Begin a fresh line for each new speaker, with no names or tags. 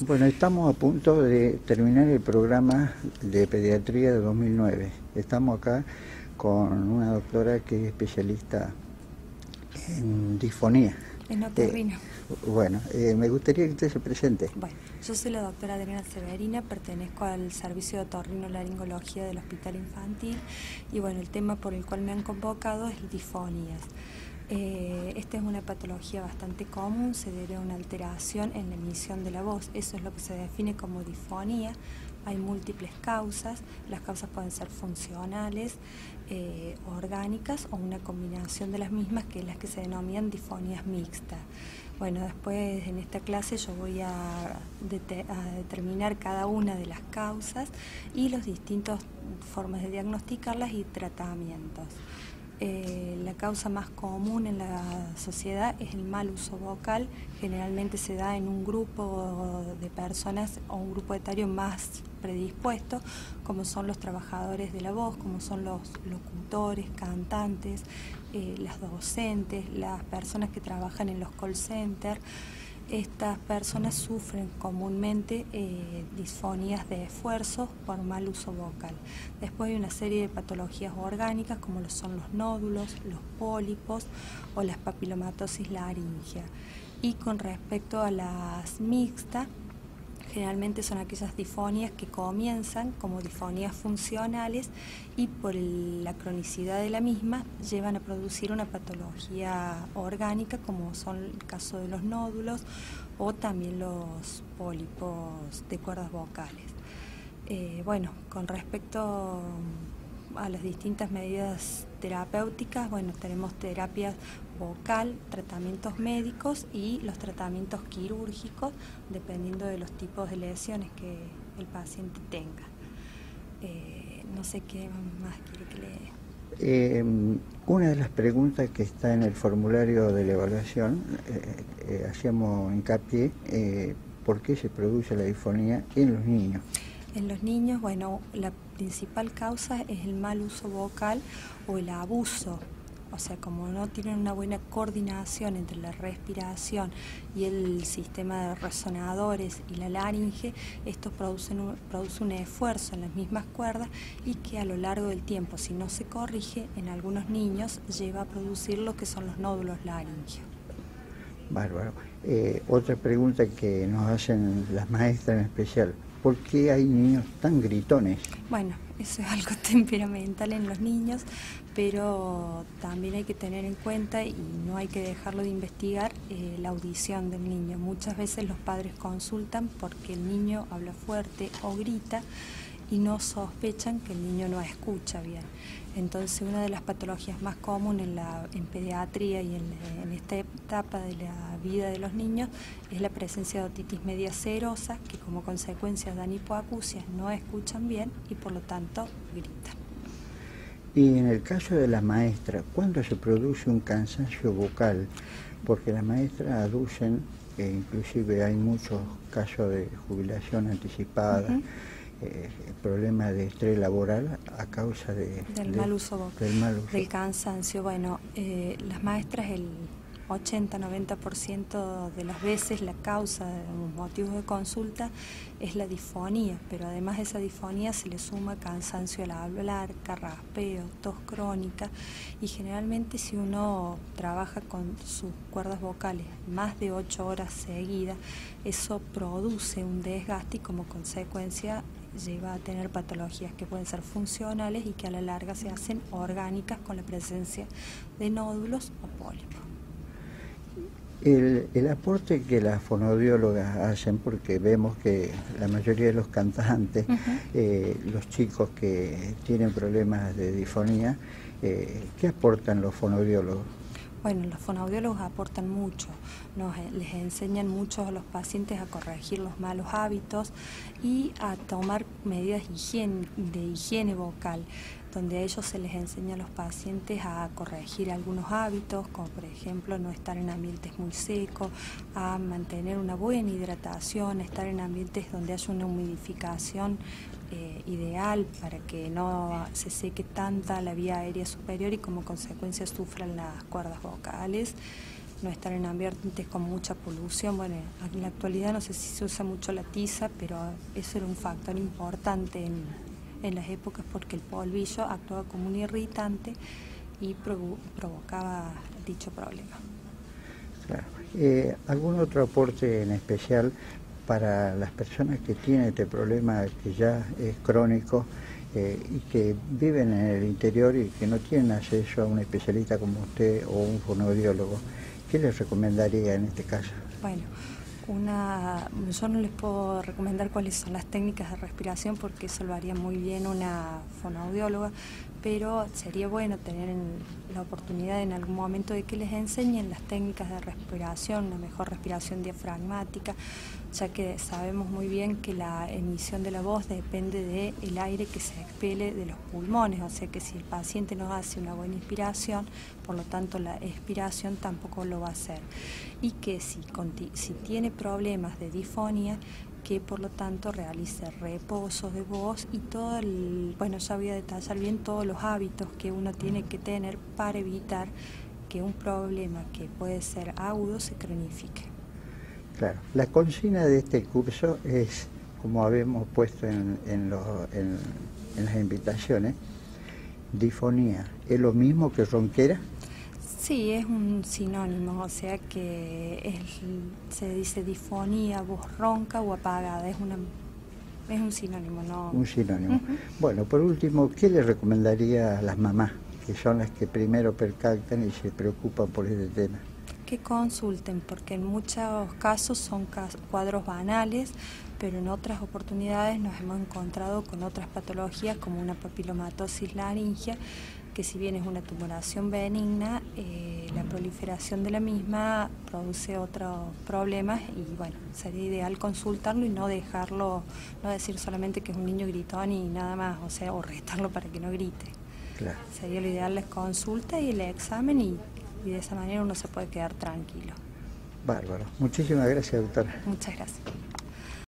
Bueno, estamos a punto de terminar el programa de pediatría de 2009. Estamos acá con una doctora que es especialista en disfonía.
En otorrino.
Me gustaría que usted se presente.
Bueno, yo soy la doctora Adriana Severina, pertenezco al servicio de otorrinolaringología del Hospital Infantil y bueno, el tema por el cual me han convocado es disfonías. Esta es una patología bastante común, se debe a una alteración en la emisión de la voz, eso es lo que se define como disfonía. Hay múltiples causas, las causas pueden ser funcionales, orgánicas o una combinación de las mismas, que es las que se denominan disfonías mixtas. Bueno, después en esta clase yo voy a determinar cada una de las causas y las distintas formas de diagnosticarlas y tratamientos. La causa más común en la sociedad es el mal uso vocal. Generalmente se da en un grupo de personas o un grupo etario más predispuesto, como son los trabajadores de la voz, como son los locutores, cantantes, las docentes, las personas que trabajan en los call centers. Estas personas sufren comúnmente disfonías de esfuerzo por mal uso vocal. Después hay una serie de patologías orgánicas como lo son los nódulos, los pólipos o las papilomatosis laringea. Y con respecto a las mixtas, generalmente son aquellas disfonías que comienzan como disfonías funcionales y por la cronicidad de la misma llevan a producir una patología orgánica, como son el caso de los nódulos o también los pólipos de cuerdas vocales. Con respecto a las distintas medidas terapéuticas, tenemos terapia vocal, tratamientos médicos y los tratamientos quirúrgicos, dependiendo de los tipos de lesiones que el paciente tenga. No sé qué más quiere que le...
Una de las preguntas que está en el formulario de la evaluación, hacíamos hincapié, ¿por qué se produce la disfonía en los niños?
En los niños, la principal causa es el mal uso vocal o el abuso. O sea, como no tienen una buena coordinación entre la respiración y el sistema de resonadores y la laringe, esto produce un esfuerzo en las mismas cuerdas y que a lo largo del tiempo, si no se corrige, en algunos niños lleva a producir lo que son los nódulos laringeos.
Bárbaro. Otra pregunta que nos hacen las maestras en especial: ¿por qué hay niños tan gritones?
Bueno, eso es algo temperamental en los niños, pero también hay que tener en cuenta, y no hay que dejarlo de investigar, la audición del niño. Muchas veces los padres consultan porque el niño habla fuerte o grita y no sospechan que el niño no escucha bien. Entonces, una de las patologías más comunes en pediatría y en esta etapa de la vida de los niños es la presencia de otitis media serosa, que como consecuencia dan hipoacusia, no escuchan bien y por lo tanto gritan.
Y en el caso de las maestras, ¿cuándo se produce un cansancio vocal? Porque las maestras aducen, inclusive hay muchos casos de jubilación anticipada, problemas de estrés laboral a causa
del mal uso vocal, del cansancio. Las maestras, el 80-90% de las veces la causa de los motivos de consulta es la disfonía, pero además de esa disfonía se le suma cansancio al hablar, carraspeo, tos crónica, y generalmente si uno trabaja con sus cuerdas vocales más de 8 horas seguidas, eso produce un desgaste y como consecuencia lleva a tener patologías que pueden ser funcionales y que a la larga se hacen orgánicas con la presencia de nódulos o pólipos.
El aporte que las fonoaudiólogas hacen, porque vemos que la mayoría de los cantantes, los chicos que tienen problemas de disfonía, ¿qué aportan los fonoaudiólogos?
Los fonoaudiólogos aportan mucho, les enseñan mucho a los pacientes a corregir los malos hábitos y a tomar medidas de higiene vocal, donde a ellos se les enseña a los pacientes a corregir algunos hábitos, como por ejemplo no estar en ambientes muy secos, a mantener una buena hidratación, estar en ambientes donde haya una humidificación ideal para que no se seque tanta la vía aérea superior y como consecuencia sufran las cuerdas vocales. no estar en ambientes con mucha polución. Bueno, en la actualidad no sé si se usa mucho la tiza, pero eso era un factor importante en las épocas porque el polvillo actuaba como un irritante y provocaba dicho problema.
Claro. ¿Algún otro aporte en especial para las personas que tienen este problema que ya es crónico y que viven en el interior y que no tienen acceso a un especialista como usted o un fonoaudiólogo? ¿Qué les recomendaría en este caso?
Bueno, yo no les puedo recomendar cuáles son las técnicas de respiración porque eso lo haría muy bien una fonoaudióloga, pero sería bueno tener la oportunidad en algún momento de que les enseñen las técnicas de respiración, la mejor respiración diafragmática, ya que sabemos muy bien que la emisión de la voz depende del aire que se expele de los pulmones, o sea que si el paciente no hace una buena inspiración, por lo tanto la expiración tampoco lo va a hacer. Y que si tiene problemas de disfonía, que por lo tanto realice reposos de voz y bueno, ya voy a detallar bien todos los hábitos que uno tiene que tener para evitar que un problema que puede ser agudo se cronifique.
Claro, la consigna de este curso es, como habíamos puesto en las invitaciones, disfonía. ¿Es lo mismo que ronquera?
Sí, es un sinónimo, o sea que se dice disfonía, voz ronca o apagada, es un sinónimo, ¿no?
Un sinónimo. Bueno, por último, ¿qué le recomendaría a las mamás, que son las que primero percatan y se preocupan por este tema?
Que consulten, porque en muchos casos son cuadros banales, pero en otras oportunidades nos hemos encontrado con otras patologías como una papilomatosis laringea, que si bien es una tumoración benigna, la proliferación de la misma produce otros problemas y bueno, sería ideal consultarlo y no dejarlo, no decir solamente que es un niño gritón y nada más, o sea, o retarlo para que no grite.
Claro.
Sería lo ideal la consulta y el examen y de esa manera uno se puede quedar tranquilo.
Bárbaro. Muchísimas gracias, doctora.
Muchas gracias.